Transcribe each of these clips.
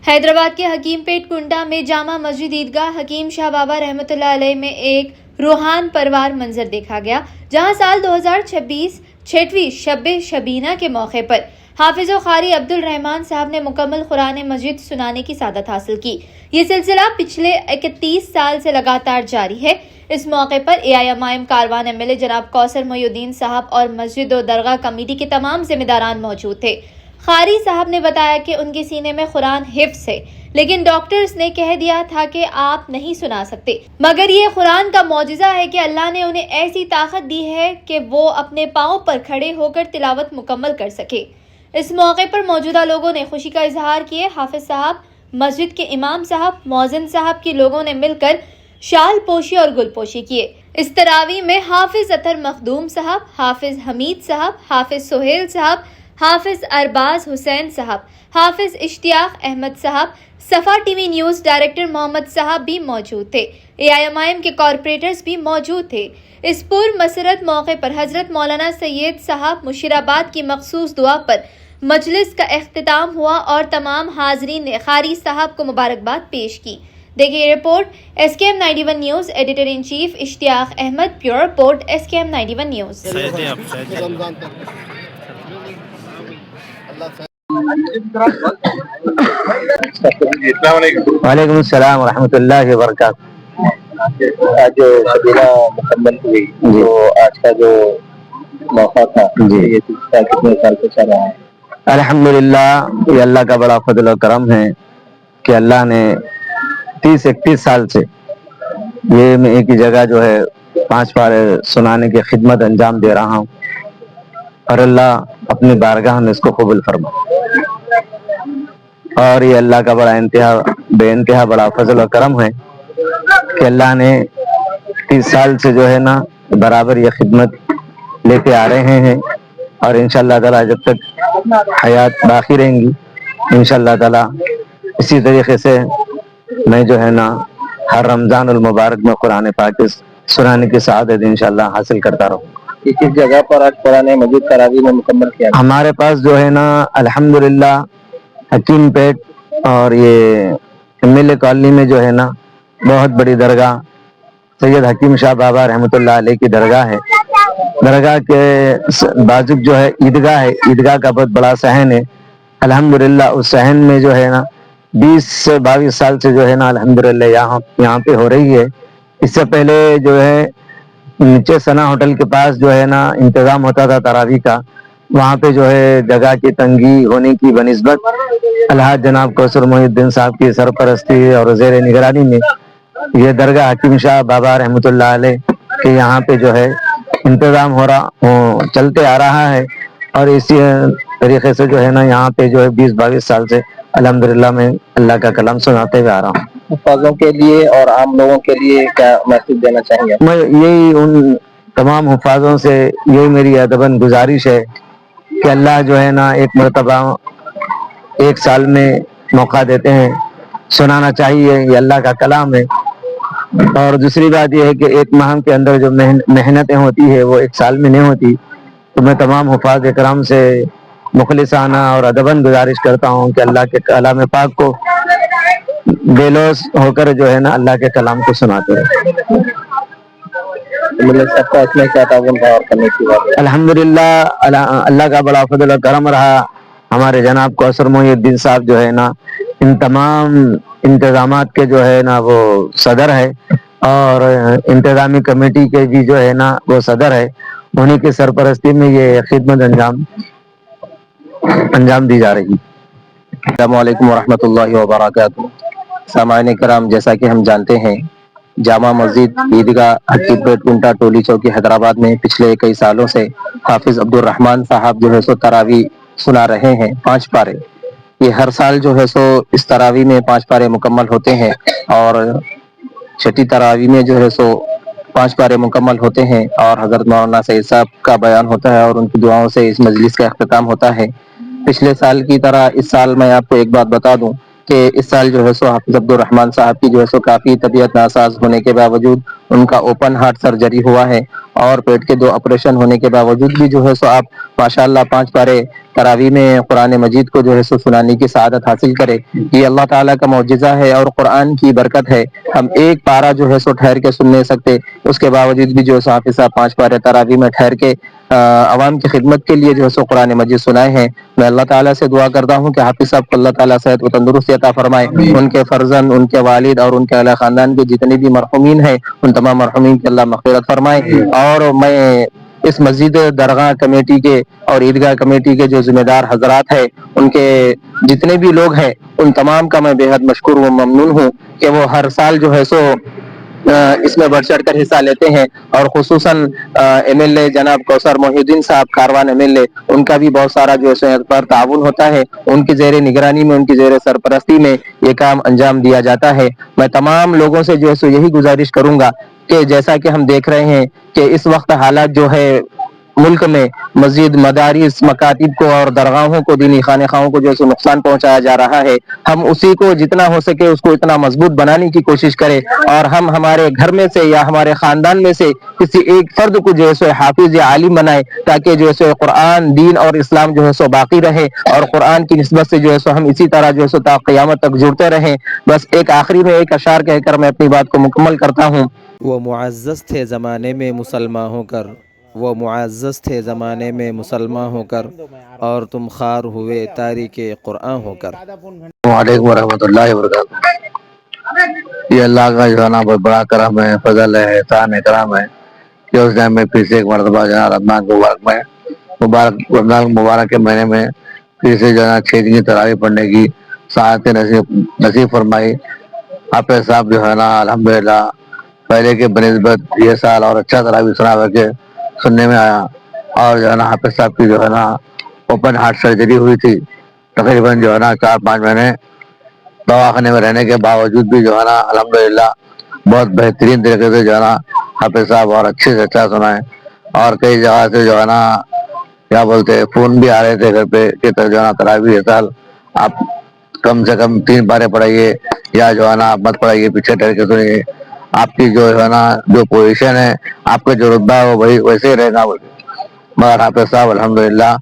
حیدرآباد کے حکیم پیٹ کنڈا میں جامع مسجد عیدگاہ حکیم شاہ بابا رحمۃ اللہ علیہ میں ایک روحان پروار منظر دیکھا گیا، جہاں سال 2026 چھٹویں شب شبینہ کے موقع پر حافظ و قاری عبد الرحمان صاحب نے مکمل قرآن مجید سنانے کی سعادت حاصل کی۔ یہ سلسلہ پچھلے 31 سال سے لگاتار جاری ہے۔ اس موقع پر AIM کاروان MLA جناب کوثر محی الدین صاحب اور مسجد و درگاہ کمیٹی کے تمام ذمہ داران موجود تھے۔ قاری صاحب نے بتایا کہ ان کے سینے میں قرآن حفظ ہے، لیکن ڈاکٹرز نے کہہ دیا تھا کہ آپ نہیں سنا سکتے، مگر یہ قرآن کا معجزہ ہے کہ اللہ نے انہیں ایسی طاقت دی ہے کہ وہ اپنے پاؤں پر کھڑے ہو کر تلاوت مکمل کر سکے۔ اس موقع پر موجودہ لوگوں نے خوشی کا اظہار کیے۔ حافظ صاحب، مسجد کے امام صاحب، مؤذن صاحب کی لوگوں نے مل کر شال پوشی اور گل پوشی کیے۔ اس تراویح میں حافظ اطہر مخدوم صاحب، حافظ حمید صاحب، حافظ سہیل صاحب، حافظ ارباز حسین صاحب، حافظ اشتیاق احمد صاحب، صفا ٹی وی نیوز ڈائریکٹر محمد صاحب بھی موجود تھے۔ AIM کے کارپوریٹرز بھی موجود تھے۔ اس پر مسرت موقع پر حضرت مولانا سید صاحب مشیرآباد کی مخصوص دعا پر مجلس کا اختتام ہوا اور تمام حاضرین نے قاری صاحب کو مبارکباد پیش کی۔ دیکھیے report SKM 91 news, editor in chief Ishtiaq Ahmed, پیور رپورٹ SKM 91 نیوز۔ وعلیکم السلام ورحمۃ اللہ وبرکاتہ۔ آج شبینہ مکمل ہوئی تو آج کا جو موقع تھا یہ سلسلہ کتنے سال سے چل رہا ہے؟ الحمدللہ، یہ اللہ کا بڑا فضل و کرم ہے کہ اللہ نے 30-31 سال سے یہ میں ایک ہی جگہ جو ہے 5 پارے سنانے کی خدمت انجام دے رہا ہوں، اور اللہ اپنی بارگاہ میں اس کو قبول فرما۔ اور یہ اللہ کا بڑا بے انتہا بڑا فضل و کرم ہے کہ اللہ نے 30 سال سے جو ہے نا برابر یہ خدمت لیتے آ رہے ہیں، اور انشاءاللہ تعالی جب تک حیات باقی رہیں گی انشاءاللہ تعالی اسی طریقے سے میں جو ہے نا ہر رمضان المبارک میں قرآن پاک سنانے کی سعادت انشاءاللہ حاصل کرتا رہوں۔ کس جگہ پر آج قرآن مجید تراویح میں مکمل کیا؟ ہمارے پاس جو ہے نا الحمدللہ حکیم پیٹ اور یہ MLA کالونی میں جو ہے نا بہت بڑی درگاہ سید حکیم شاہ بابا رحمۃ اللہ علیہ کی درگاہ ہے۔ درگاہ کے بازو جو ہے عیدگاہ ہے، عیدگاہ کا بہت بڑا صحن ہے۔ الحمدللہ اس صحن میں جو ہے نا 20 سے 22 سال سے جو ہے نا الحمدللہ یہاں پہ ہو رہی ہے۔ اس سے پہلے جو ہے نیچے ثنا ہوٹل کے پاس جو ہے نا انتظام ہوتا تھا تراویح کا، وہاں پہ جو ہے جگہ کی تنگی ہونے کی بنسبت الحاج جناب کوثر محی الدین صاحب کی سرپرستی اور زیر نگرانی میں یہ درگاہ حکیم شاہ بابا رحمۃ اللہ علیہ کے یہاں پہ جو ہے انتظام چلتے آ رہا ہے، اور اسی طریقے سے جو ہے نا یہاں پہ جو ہے 20-22 سال سے الحمدللہ میں اللہ کا کلام سناتے ہوئے آ رہا ہوں۔ حفاظوں کے لیے اور عام لوگوں کے لیے کیا میسج دینا چاہیں گے؟ میں یہی ان تمام حفاظوں سے یہی میری ادباً گزارش ہے کہ اللہ جو ہے نا ایک مرتبہ 1 سال میں موقع دیتے ہیں، سنانا چاہیے، یہ اللہ کا کلام ہے۔ اور دوسری بات یہ ہے کہ 1 ماہ کے اندر جو محنتیں ہوتی ہے وہ 1 سال میں نہیں ہوتی، تو میں تمام حفاظ اکرام سے مخلصانہ اور ادباً گزارش کرتا ہوں کہ اللہ کے کلام پاک کو بے لوث ہو کر جو ہے نا اللہ کے کلام کو سناتے ہیں۔ سب کا اس میں کیا تعاون تھا اور کرنے کی بات ہے؟ الحمدللہ اللہ کا بڑا فضل و کرم رہا، ہمارے جناب کوثر محی الدین صاحب جو ہے نا ان تمام انتظامات کے جو ہے نا وہ صدر ہے، اور انتظامی کمیٹی کے بھی جو ہے نا وہ صدر ہے، انہیں کی سرپرستی میں یہ خدمت انجام دی جا رہی۔ السلام علیکم ورحمۃ اللہ وبرکاتہ۔ سامعین کرام، جیسا کہ ہم جانتے ہیں جامع مسجد عیدگاہ حکیم پیٹ کنڈا ٹولی چوکی حیدرآباد میں پچھلے کئی سالوں سے حافظ عبد الرحمان صاحب جو ہے سو تراویح سنا رہے ہیں 5 پارے۔ یہ ہر سال جو ہے سو اس تراویح میں 5 پارے مکمل ہوتے ہیں، اور چھٹی تراویح میں جو ہے سو 5 پارے مکمل ہوتے ہیں، اور حضرت مولانا سید صاحب کا بیان ہوتا ہے اور ان کی دعاؤں سے اس مجلس کا اختتام ہوتا ہے۔ پچھلے سال کی طرح اس سال میں آپ کو ایک بات بتا دوں کہ اس سال جو ہے سو حافظ عبدالرحمان صاحب کی جو ہے سو کافی طبیعت ناساز ہونے کے باوجود ان کا اوپن ہارٹ سرجری ہوا ہے، اور پیٹ کے 2 آپریشن ہونے کے باوجود بھی جو ہے سو آپ ماشاءاللہ 5 پارے تراویح میں قرآن مجید کو جو ہے سو سنانے کی سعادت حاصل کرے، یہ اللہ تعالیٰ کا معجزہ ہے اور قرآن کی برکت ہے۔ ہم ایک پارہ جو ہے سو ٹھہر کے سن نہیں سکتے، اس کے باوجود بھی جو ہے سو حافظ صاحب 5 پارے تراویح میں ٹھہر کے عوام کی خدمت کے لیے جو ہے سو قرآن مجید سنائے ہیں۔ میں اللہ تعالیٰ سے دعا کرتا ہوں کہ حافظ صاحب کو اللہ تعالیٰ صحت و تندرستی عطا فرمائے، ان کے فرزند، ان کے والد اور ان کے اہل خاندان کے جتنے بھی مرحومین ہیں ان تمام مرحومین کی اللہ مغفرت فرمائے۔ اور میں اس مسجد درگاہ کمیٹی کے اور عیدگاہ کمیٹی کے جو ذمہ دار حضرات ہیں، ان کے جتنے بھی لوگ ہیں، ان تمام کا میں بے حد مشکور و ممنون ہوں کہ وہ ہر سال جو ہے سو اس میں بڑھ چڑھ کر حصہ لیتے ہیں، اور خصوصاً ایم ایل اے جناب کوثر محی الدین صاحب کاروان ایم ایل اے، ان کا بھی بہت سارا جو ہے پر تعاون ہوتا ہے، ان کی زیر نگرانی میں، ان کی زیر سرپرستی میں یہ کام انجام دیا جاتا ہے۔ میں تمام لوگوں سے جو ہے سو یہی گزارش کروں گا کہ جیسا کہ ہم دیکھ رہے ہیں کہ اس وقت حالات جو ہے ملک میں مسجد، مدارس، مکاتب کو اور درگاہوں کو، دینی خانقاہوں کو جو ہے سو نقصان پہنچایا جا رہا ہے، ہم اسی کو جتنا ہو سکے اس کو اتنا مضبوط بنانے کی کوشش کریں، اور ہم ہمارے گھر میں سے یا ہمارے خاندان میں سے کسی ایک فرد کو جو ہے سو حافظ یا عالم بنائے، تاکہ جو ہے سو قرآن، دین اور اسلام جو ہے سو باقی رہے، اور قرآن کی نسبت سے جو ہے سو ہم اسی طرح جو ہے سو تا قیامت تک جڑتے رہیں۔ بس ایک آخری میں ایک اشعار کہہ کر میں اپنی بات کو مکمل کرتا ہوں۔ وہ معزز تھے زمانے میں مسلمان ہو کر، وہ معزز تھے زمانے میں مسلمان ہو کر، اور تم خوار ہوئے تاریک قرآن ہو کر۔ السلام علیکم ورحمۃ اللہ وبرکاتہ۔ یہ اللہ کا جو ہے نا بہت بڑا کرم ہے، فضل ہے، احسان ہے، کرم ہے کہ اس نے ہمیں پھر سے ایک مرتبہ جو ہے رمضان مبارک کے مہینے میں پھر سے جو ہے نا 6 دن کی تراویح پڑھنے کی سعادت نصیب فرمائی۔ حافظ صاحب جو ہے نا الحمدللہ پہلے کے بنسبت یہ سال اور اچھا تراویح سننے میں آیا، اور جو ہے نا حافظ صاحب کی جو ہے نا اوپن ہارٹ سرجری ہوئی تھی، تقریباً جو ہے نا 4-5 مہینے دواخانے میں رہنے کے باوجود بھی جو ہے نا الحمدللہ بہت بہترین طریقے سے جو ہے نا حافظ صاحب اور اچھے سے اچھا سنائے، اور کئی جگہ سے جو ہے نا کیا بولتے فون بھی آ رہے تھے گھر پہ کہ جو ہے نا تراویح یہ سال آپ کم سے کم 3 پارے پڑھائیے، یا جو ہے نا آپ مت پڑھائیے، پیچھے ٹھہر کے سنیے، آپ کی جو ہے نا جو پوزیشن ہے، آپ کا جو رتبہ ہے وہ ویسے ہی رہے گا۔ مگر حافظ صاحب الحمدللہ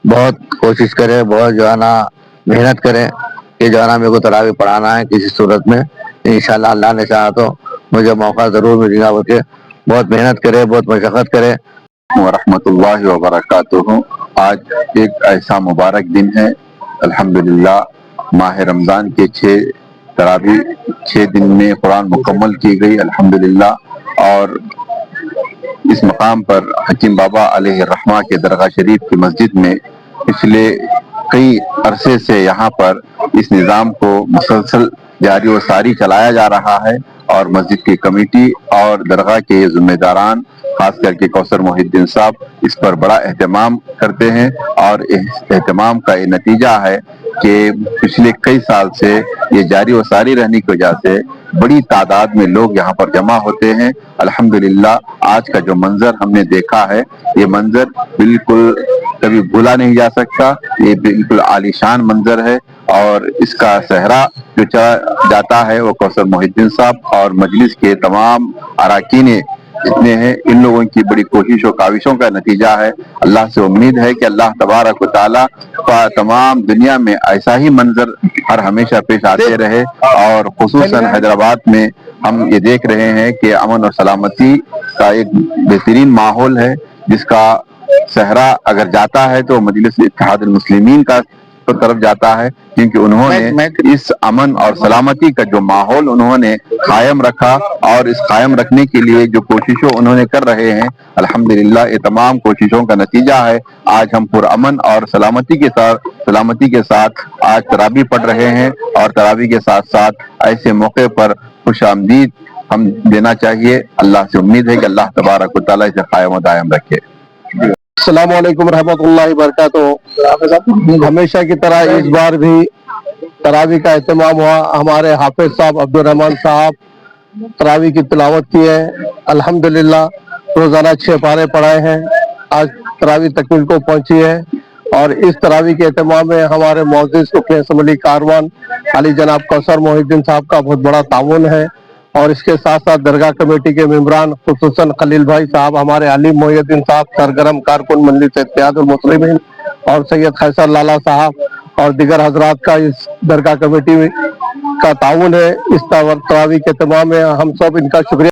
بہت کوشش کرے، بہت جو ہے نا محنت کرے کہ جو ہے نا میرے کو تراویح پڑھانا ہے کسی صورت میں، انشاءاللہ اللہ نے چاہا تو مجھے موقع ضرور ملے گا، بلکہ بہت محنت کرے، بہت مشقت کرے۔ ورحمۃ اللہ وبرکاتہ۔ آج ایک ایسا مبارک دن ہے، الحمدللہ ماہ رمضان کے 6 دن میں قرآن مکمل کی گئی الحمدللہ، اور اس مقام پر حکیم بابا علیہ الرحمہ کے درگاہ شریف کی مسجد میں پچھلے کئی عرصے سے یہاں پر اس نظام کو مسلسل جاری و ساری چلایا جا رہا ہے، اور مسجد کی کمیٹی اور درگاہ کے ذمہ داران خاص کر کے کوثر محی الدین صاحب اس پر بڑا اہتمام کرتے ہیں، اور اس اہتمام کا یہ نتیجہ ہے کہ پچھلے کئی سال سے یہ جاری و ساری رہنے کی وجہ سے بڑی تعداد میں لوگ یہاں پر جمع ہوتے ہیں۔ الحمدللہ آج کا جو منظر ہم نے دیکھا ہے، یہ منظر بالکل کبھی بھولا نہیں جا سکتا، یہ بالکل عالیشان منظر ہے، اور اس کا صحرا جو چلا جاتا ہے وہ کوثر محی الدین صاحب اور مجلس کے تمام اراکین جتنے ہیں، ان لوگوں کی بڑی کوشش و کاوشوں کا نتیجہ ہے۔ اللہ سے امید ہے کہ اللہ تبارک و تعالیٰ تمام دنیا میں ایسا ہی منظر ہر ہمیشہ پیش آتے رہے، اور خصوصاً حیدرآباد میں ہم یہ دیکھ رہے ہیں کہ امن اور سلامتی کا ایک بہترین ماحول ہے، جس کا صحرا اگر جاتا ہے تو مجلس اتحاد المسلمین کا طرف جاتا ہے، کیونکہ انہوں نے اس امن اور سلامتی کا جو ماحول انہوں نے قائم رکھا، اور اس قائم رکھنے کے لیے جو کوششوں انہوں نے کر رہے ہیں، الحمدللہ یہ تمام کوششوں کا نتیجہ ہے آج ہم پرامن اور سلامتی کے ساتھ آج تراویح پڑھ رہے ہیں، اور تراویح کے ساتھ ساتھ ایسے موقع پر خوش آمدید ہم دینا چاہیے۔ اللہ سے امید ہے کہ اللہ تبارک و تعالیٰ اسے قائم و دائم رکھے۔ السلام علیکم رحمۃ اللہ وبرکاتہ۔ ہمیشہ کی طرح اس بار بھی تراویح کا اہتمام ہوا، ہمارے حافظ صاحب عبدالرحمان صاحب تراویح کی تلاوت کی ہے، الحمدللہ روزانہ 6 پارے پڑھائے ہیں، آج تراویح تکمیل کو پہنچی ہے، اور اس تراویح کے اہتمام میں ہمارے معزز رکن اسمبلی کاروان علی جناب کوثر محی الدین صاحب کا بہت بڑا تعاون ہے، اور اس کے ساتھ ساتھ درگاہ کمیٹی کے ممبران خصوصاً خلیل بھائی صاحب، ہمارے علیم محی الدین صاحب سرگرم کارکن مجلس اتحاد المسلمین، اور سید خیصر لالا صاحب اور دیگر حضرات کا اس درگاہ کمیٹی کا تعاون ہے۔ اس تراویح کے اہتمام میں ہم سب ان کا شکریہ